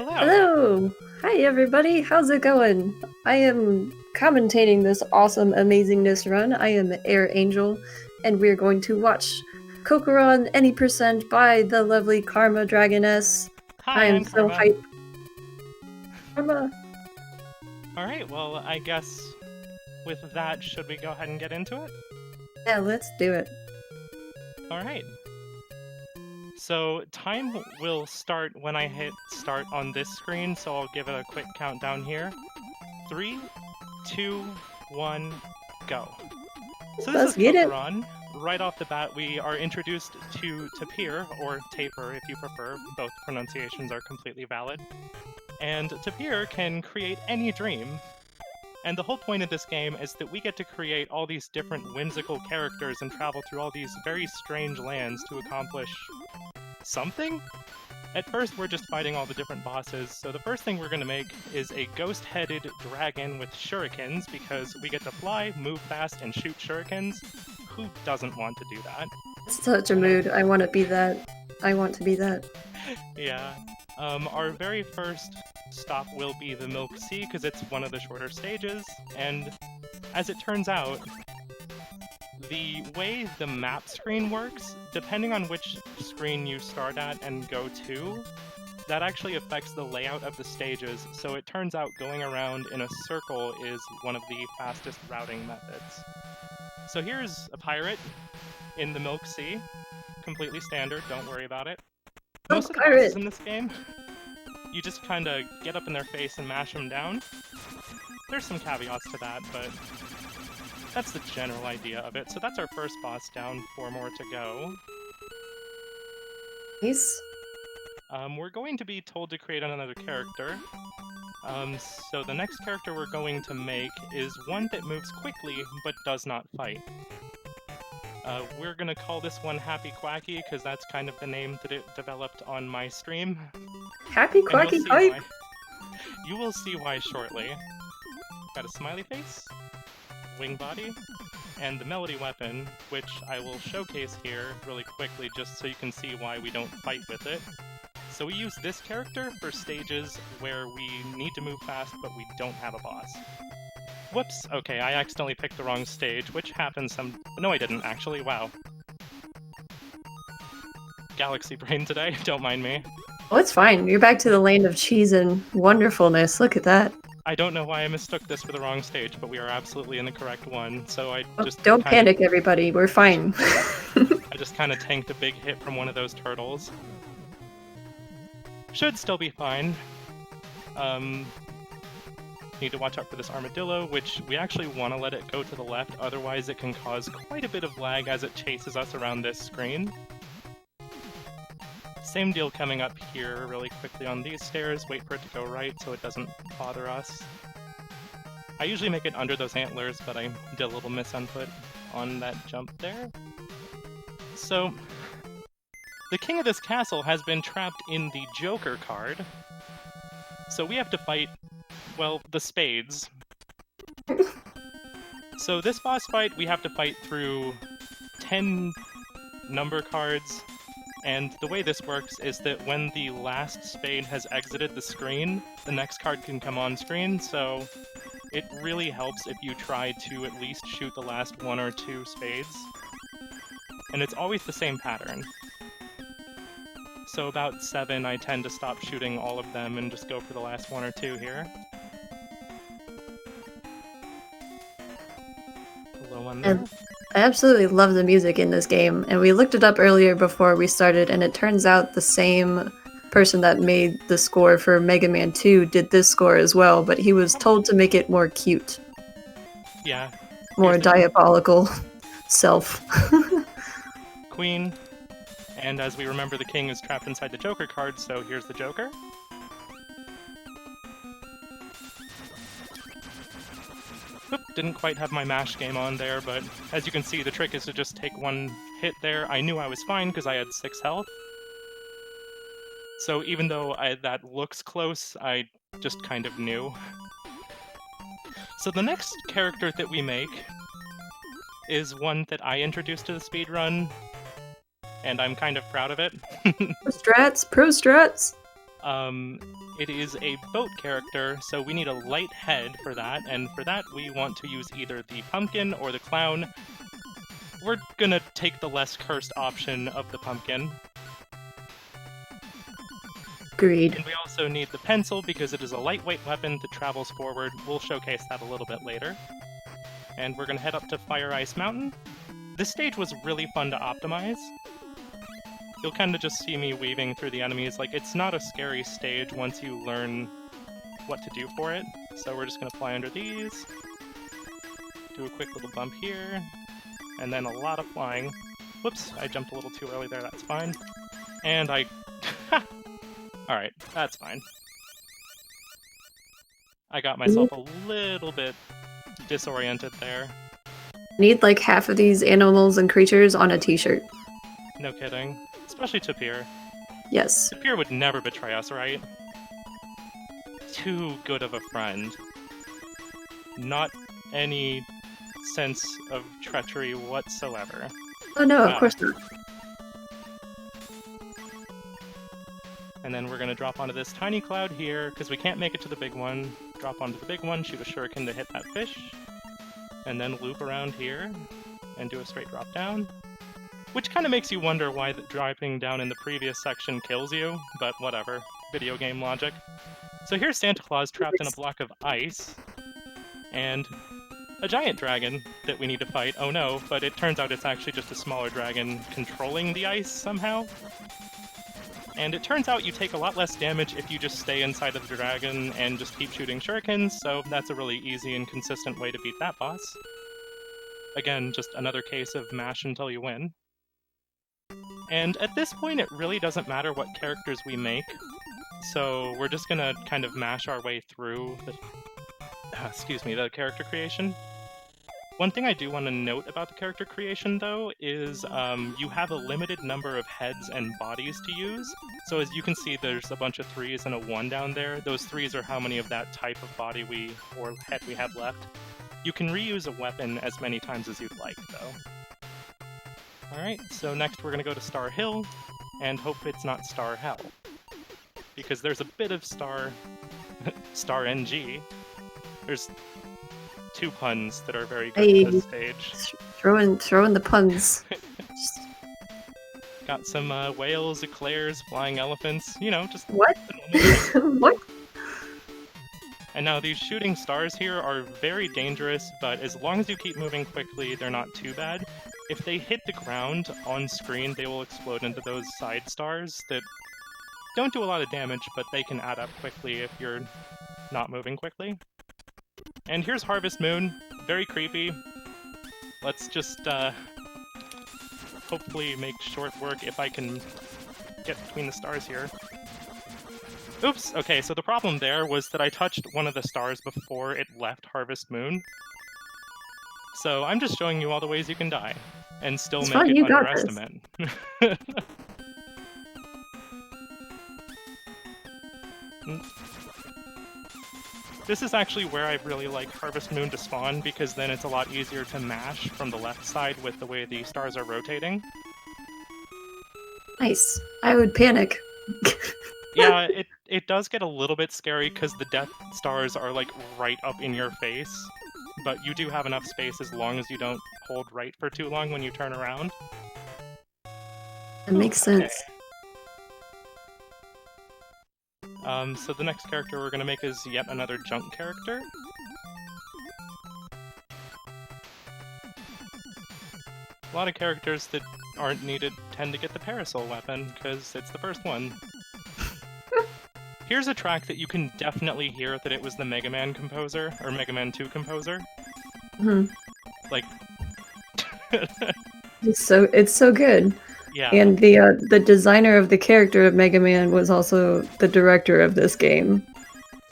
Hello. Hello! Hi everybody, how's it going? I am commentating this awesome amazingness run. I am Air Angel, and we're going to watch Cocoron Any Percent by the lovely Karma Dragoness. Hi, I am I'm so Karma. hyped. Karma! Alright, well, I guess with that, should we go ahead and get into it? Yeah, let's do it. Alright. So, time will start when I hit start on this screen, so I'll give it a quick countdown here. 3, 2, 1, go. So this Let's is get it! Cocoron. Right off the bat, we are introduced to Tapir, or Taper if you prefer. Both pronunciations are completely valid. And Tapir can create any dream. And the whole point of this game is that we get to create all these different whimsical characters and travel through all these very strange lands to accomplish something? At first, we're just fighting all the different bosses, so the first thing we're going to make is a ghost-headed dragon with shurikens, because we get to fly, move fast, and shoot shurikens. Who doesn't want to do that? It's such a mood. I want to be that. I want to be that. Yeah. Our very first stop will be the Milk Sea, because it's one of the shorter stages, and as it turns out, the way the map screen works, depending on which screen you start at and go to, that actually affects the layout of the stages, so it turns out going around in a circle is one of the fastest routing methods. So here's a pirate in the Milk Sea, completely standard, don't worry about it. Most of the bosses in this game, you just kind of get up in their face and mash them down. There's some caveats to that, but that's the general idea of it. So that's our first boss down, 4 more to go. Nice. We're going to be told to create another character. So the next character we're going to make is one that moves quickly, but does not fight. We're going to call this one Happy Quacky, because that's kind of the name that it developed on my stream. Happy Quacky Hype! You will see why shortly. Got a smiley face, wing body, and the melody weapon, which I will showcase here really quickly just so you can see why we don't fight with it. So we use this character for stages where we need to move fast but we don't have a boss. Whoops, okay, I accidentally picked the wrong stage, which happens No, I didn't, actually, wow. Galaxy brain today, don't mind me. Oh, it's fine. You're back to the land of cheese and wonderfulness. Look at that. I don't know why I mistook this for the wrong stage, but we are absolutely in the correct one, so I just Don't panic, everybody. We're fine. I just kind of tanked a big hit from one of those turtles. Should still be fine. Need to watch out for this armadillo, which we actually want to let it go to the left, otherwise it can cause quite a bit of lag as it chases us around this screen. Same deal coming up here really quickly on these stairs. Wait for it to go right so it doesn't bother us. I usually make it under those antlers, but I did a little misinput on that jump there. So, the king of this castle has been trapped in the Joker card. So we have to fight, well, the spades. So this boss fight, we have to fight through 10 number cards. And the way this works is that when the last spade has exited the screen, the next card can come on screen, so it really helps if you try to at least shoot the last 1 or 2 spades. And it's always the same pattern. So about 7, I tend to stop shooting all of them and just go for the last 1 or 2 here. Low on there. I absolutely love the music in this game, and we looked it up earlier before we started, and it turns out the same person that made the score for Mega Man 2 did this score as well, but he was told to make it more cute. Yeah. More diabolical self. Queen. And as we remember, the king is trapped inside the Joker card, so here's the Joker. Oop, didn't quite have my mash game on there, but as you can see, the trick is to just take 1 hit there. I knew I was fine because I had 6 health. So even though that looks close, I just kind of knew. So the next character that we make is one that I introduced to the speedrun, and I'm kind of proud of it. Pro strats! It is a boat character, so we need a light head for that, and for that we want to use either the pumpkin or the clown. We're gonna take the less cursed option of the pumpkin. Agreed. And we also need the pencil because it is a lightweight weapon that travels forward. We'll showcase that a little bit later. And we're gonna head up to Fire Ice Mountain. This stage was really fun to optimize. You'll kind of just see me weaving through the enemies. Like, it's not a scary stage once you learn what to do for it. So we're just going to fly under these, do a quick little bump here, and then a lot of flying. Whoops, I jumped a little too early there, that's fine. And I... Alright, that's fine. I got myself a little bit disoriented there. Need like half of these animals and creatures on a t-shirt. No kidding. Especially Tapir. Yes. Tapir would never betray us, right? Too good of a friend. Not any sense of treachery whatsoever. Oh no, of course not. And then we're going to drop onto this tiny cloud here, because we can't make it to the big one. Drop onto the big one, shoot a shuriken to hit that fish. And then loop around here, and do a straight drop down. Which kind of makes you wonder why the dropping down in the previous section kills you, but whatever. Video game logic. So here's Santa Claus trapped in a block of ice, and a giant dragon that we need to fight. Oh no, but it turns out it's actually just a smaller dragon controlling the ice somehow. And it turns out you take a lot less damage if you just stay inside of the dragon and just keep shooting shurikens, so that's a really easy and consistent way to beat that boss. Again, just another case of mash until you win. And at this point, it really doesn't matter what characters we make, so we're just gonna kind of mash our way through the, the character creation. One thing I do want to note about the character creation, though, is you have a limited number of heads and bodies to use. So as you can see, there's a bunch of 3s and a 1 down there. Those 3s are how many of that type of body or head we have left. You can reuse a weapon as many times as you'd like, though. Alright, so next we're going to go to Star Hill, and hope it's not Star Hell. Because there's a bit of Star NG. There's 2 puns that are very good Hey, at this stage. Throw in the puns. Got some whales, eclairs, flying elephants, you know, just... What? What? And now these shooting stars here are very dangerous, but as long as you keep moving quickly, they're not too bad. If they hit the ground on screen, they will explode into those side stars that don't do a lot of damage, but they can add up quickly if you're not moving quickly. And here's Harvest Moon. Very creepy. Let's just hopefully make short work if I can get between the stars here. Oops! Okay, so the problem there was that I touched one of the stars before it left Harvest Moon. So I'm just showing you all the ways you can die, and still make it underestimate. This is actually where I really like Harvest Moon to spawn, because then it's a lot easier to mash from the left side with the way the stars are rotating. Nice. I would panic. Yeah, it does get a little bit scary because the Death Stars are like right up in your face, but you do have enough space as long as you don't hold right for too long when you turn around. That makes sense. So the next character we're going to make is yet another junk character. A lot of characters that aren't needed tend to get the Parasol weapon, because it's the first one. Here's a track that you can definitely hear that it was the Mega Man composer, or Mega Man 2 composer. Mm-hmm. Like... It's so good. Yeah. And the designer of the character of Mega Man was also the director of this game.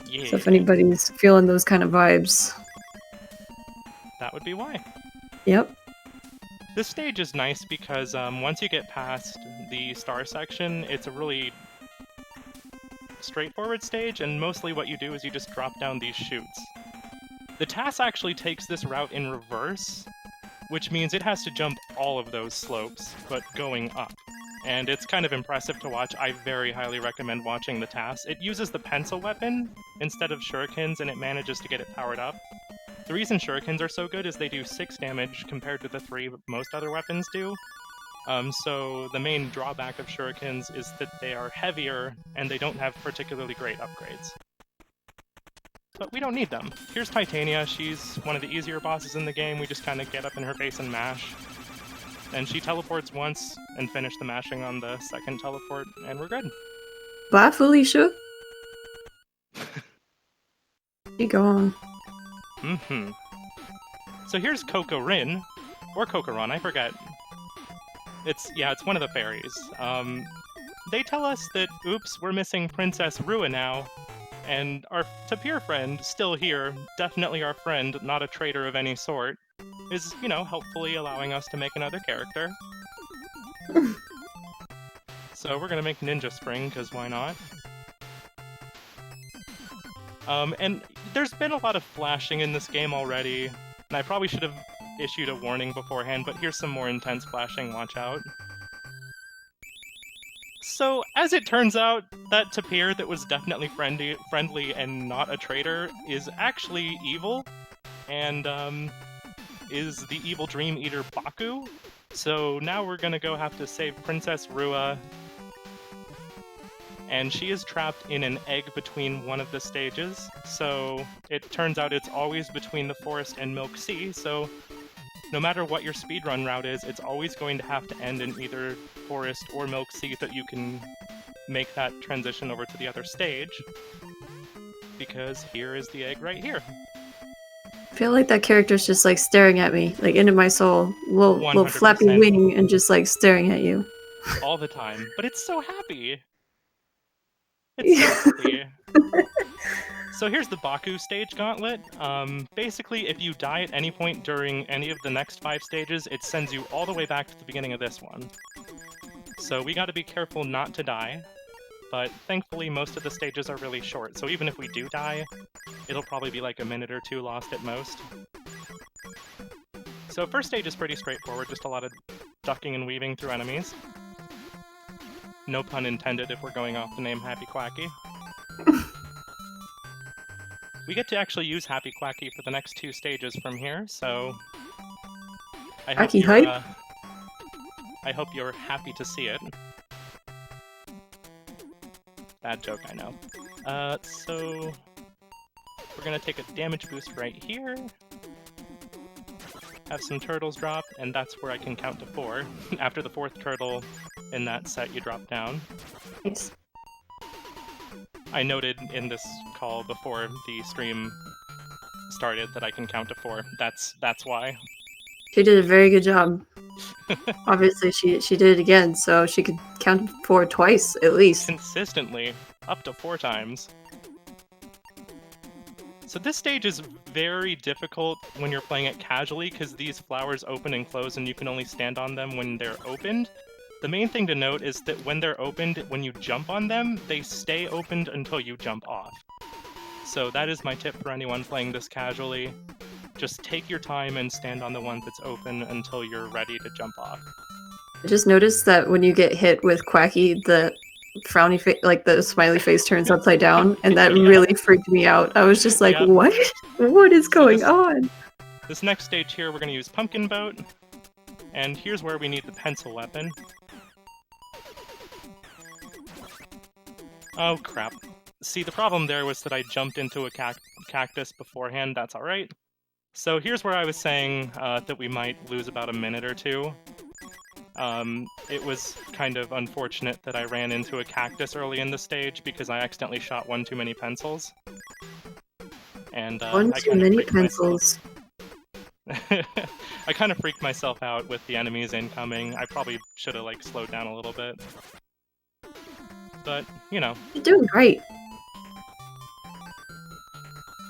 Yeah. So if anybody's feeling those kind of vibes, that would be why. Yep. This stage is nice because once you get past the star section, it's a really straightforward stage, and mostly what you do is you just drop down these chutes. The TAS actually takes this route in reverse, which means it has to jump all of those slopes, but going up. and it's kind of impressive to watch. I very highly recommend watching the task. It uses the pencil weapon instead of shurikens, and it manages to get it powered up. The reason shurikens are so good is they do 6 damage compared to the 3 most other weapons do. So the main drawback of shurikens is that they are heavier, and they don't have particularly great upgrades. But we don't need them. Here's Titania. She's one of the easier bosses in the game. We just kind of get up in her face and mash. And she teleports once and finish the mashing on the second teleport, and we're good. Bye, Felicia. Be gone. So here's Cocoron, or Cocoron, I forget. It's one of the fairies. They tell us that, oops, we're missing Princess Rua now, and our Tapir friend, still here, definitely our friend, not a traitor of any sort, is, helpfully allowing us to make another character. So we're gonna make Ninja Spring, because why not? And there's been a lot of flashing in this game already, and I probably should have issued a warning beforehand, but here's some more intense flashing, watch out. So, as it turns out, that tapir that was definitely friendly and not a traitor is actually evil, and is the evil Dream Eater Baku. So now we're gonna go have to save Princess Rua, and she is trapped in an egg between one of the stages. So it turns out it's always between the forest and Milk Sea, so no matter what your speedrun route is, it's always going to have to end in either forest or Milk Sea so that you can make that transition over to the other stage. Because here is the egg right here. I feel like that character's just like staring at me, like into my soul. Little flappy 100%. wing and just like staring at you. All the time. But it's so happy! It's so happy! So here's the Baku stage gauntlet. Basically, if you die at any point during any of the next 5 stages, it sends you all the way back to the beginning of this one. So we gotta be careful not to die, but thankfully most of the stages are really short, so even if we do die, it'll probably be like a minute or 2 lost at most. So first stage is pretty straightforward, just a lot of ducking and weaving through enemies. No pun intended if we're going off the name Happy Quacky. We get to actually use Happy Quacky for the next 2 stages from here, so I hope you're happy to see it. Bad joke, I know. So we're gonna take a damage boost right here. Have some turtles drop, and that's where I can count to 4. After the 4th turtle in that set, you drop down. Nice. I noted in this call before the stream started that I can count to 4. That's why. She did a very good job. Obviously, she did it again, so she could count to 4 twice, at least. Consistently, up to 4 times. So this stage is very difficult when you're playing it casually, because these flowers open and close and you can only stand on them when they're opened. The main thing to note is that when they're opened, when you jump on them, they stay opened until you jump off. So that is my tip for anyone playing this casually. Just take your time and stand on the one that's open until you're ready to jump off. I just noticed that when you get hit with Quacky, the frowny face, like the smiley face turns upside down, and that really freaked me out. I was just like, what? What is going on? This next stage here, we're going to use Pumpkin Boat. And here's where we need the pencil weapon. Oh, crap. See, the problem there was that I jumped into a cactus beforehand. That's alright. So here's where I was saying that we might lose about a minute or 2. It was kind of unfortunate that I ran into a cactus early in the stage because I accidentally shot one too many pencils. And one too many pencils. I kind of freaked myself out with the enemies incoming. I probably should have slowed down a little bit. But, You're doing great.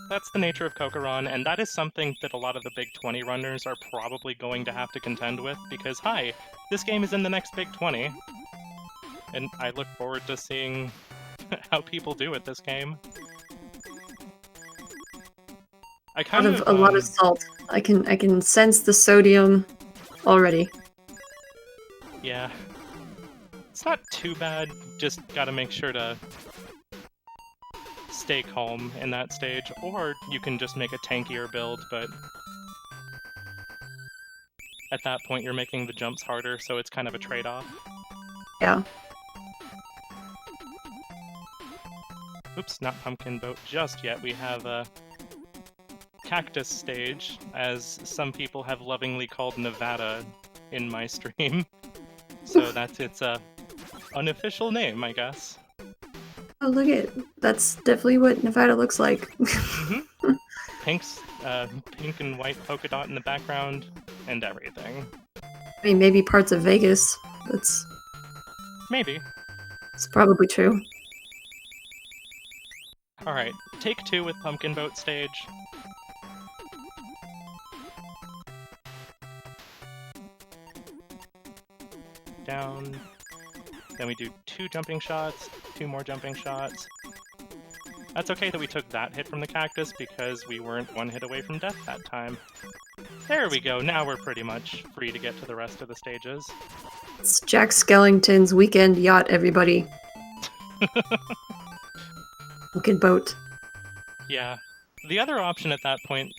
That's the nature of Cocoron, and that is something that a lot of the Big 20 runners are probably going to have to contend with, because, hi, this game is in the next Big 20. And I look forward to seeing how people do with this game. A lot of salt. I can sense the sodium already. Yeah. too bad. Just gotta make sure to stay calm in that stage, or you can just make a tankier build, but at that point you're making the jumps harder, so it's kind of a trade-off. Yeah. Oops, not pumpkin boat just yet. We have a cactus stage, as some people have lovingly called Nevada in my stream. So that's its unofficial name, I guess. Oh, look at that's definitely what Nevada looks like. Mm-hmm. Pink and white polka dot in the background, and everything. I mean, maybe parts of Vegas. That's Maybe. it's probably true. Alright, take 2 with pumpkin boat stage. Down. Then we do 2 jumping shots, 2 more jumping shots. That's okay that we took that hit from the cactus because we weren't 1 hit away from death that time. There we go, now we're pretty much free to get to the rest of the stages. It's Jack Skellington's weekend yacht, everybody. Pumpkin boat. Yeah. The other option at that point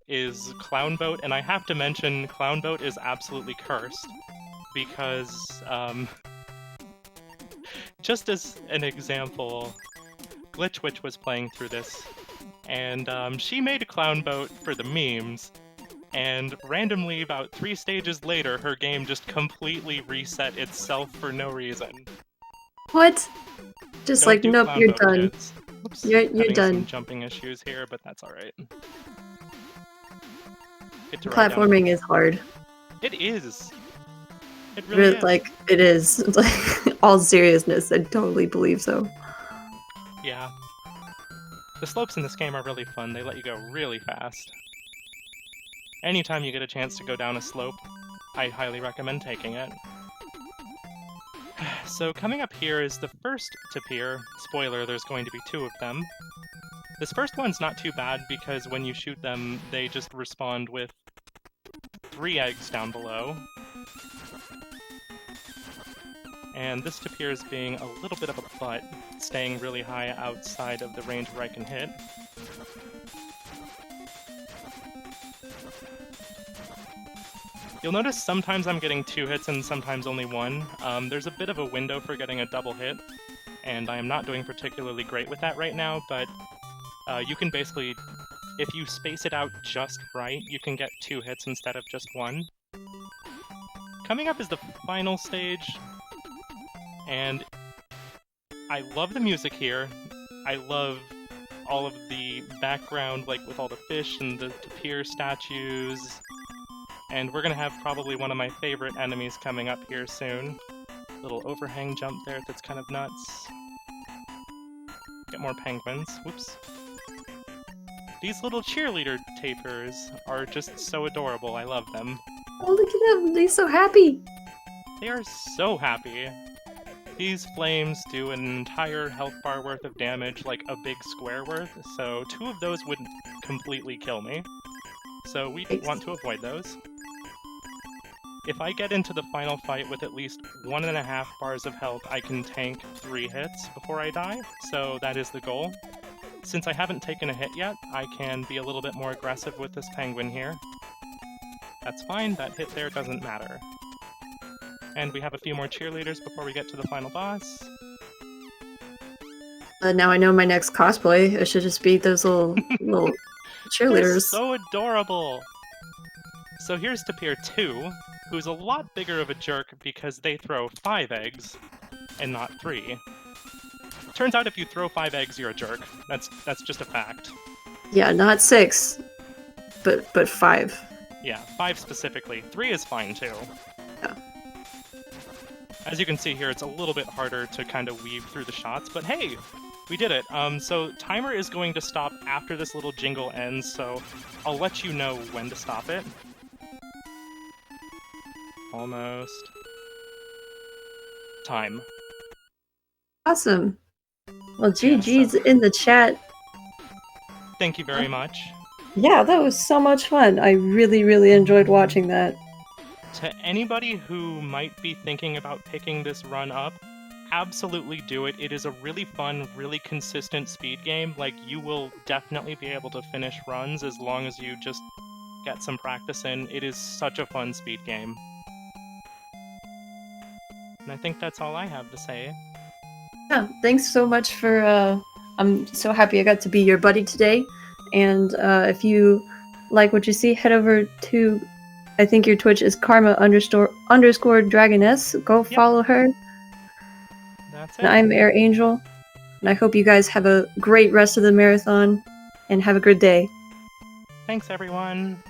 is Clown Boat, and I have to mention Clown Boat is absolutely cursed because, just as an example, Glitchwitch was playing through this, and she made a Clown Boat for the memes, and randomly about 3 stages later, her game just completely reset itself for no reason. What? Just Don't like, do nope, Clown you're Boat, done. kids. Oops, You're having done. some jumping issues here, but that's alright. Platforming is hard. It is. It really is. Like, it is. It's like, all seriousness, I totally believe so. Yeah. The slopes in this game are really fun. They let you go really fast. Anytime you get a chance to go down a slope, I highly recommend taking it. So coming up here is the first to pier. Spoiler, there's going to be 2 of them. This first one's not too bad because when you shoot them, they just respond with 3 eggs down below. And this tapir is being a little bit of a butt, staying really high outside of the range where I can hit. You'll notice sometimes I'm getting 2 hits and sometimes only 1. There's a bit of a window for getting a double hit, and I am not doing particularly great with that right now, but you can basically, if you space it out just right, you can get 2 hits instead of just 1. Coming up is the final stage, and I love the music here. I love all of the background, like with all the fish and the tapir statues. And we're gonna have probably one of my favorite enemies coming up here soon. Little overhang jump there that's kind of nuts. Get more penguins. Whoops. These little cheerleader tapirs are just so adorable. I love them. Oh, look at them! They're so happy! They are so happy. These flames do an entire health bar worth of damage, like a big square worth, so 2 of those would completely kill me. So we want to avoid those. If I get into the final fight with at least 1.5 bars of health, I can tank 3 hits before I die, so that is the goal. Since I haven't taken a hit yet, I can be a little bit more aggressive with this penguin here. That's fine, that hit there doesn't matter. And we have a few more cheerleaders before we get to the final boss. Now I know my next cosplay. It should just be those little cheerleaders. They're so adorable! So here's Tapir 2, who's a lot bigger of a jerk because they throw 5 eggs, and not 3. Turns out if you throw 5 eggs, you're a jerk. That's just a fact. Yeah, not 6, but 5. Yeah, 5 specifically. 3 is fine too. Yeah. As you can see here, it's a little bit harder to kind of weave through the shots, but hey! We did it. So timer is going to stop after this little jingle ends, so I'll let you know when to stop it. Almost. Time. Awesome. Well, GG's in the chat. Thank you very much. Yeah, that was so much fun. I really, really enjoyed watching that. To anybody who might be thinking about picking this run up, absolutely do it. It is a really fun, really consistent speed game. Like, you will definitely be able to finish runs as long as you just get some practice in. It is such a fun speed game. And I think that's all I have to say. Yeah, thanks so much for, I'm so happy I got to be your buddy today. And if you like what you see, head over to, I think your Twitch is karma__ dragoness. Go follow her. That's it. And I'm Air Angel. And I hope you guys have a great rest of the marathon and have a good day. Thanks, everyone.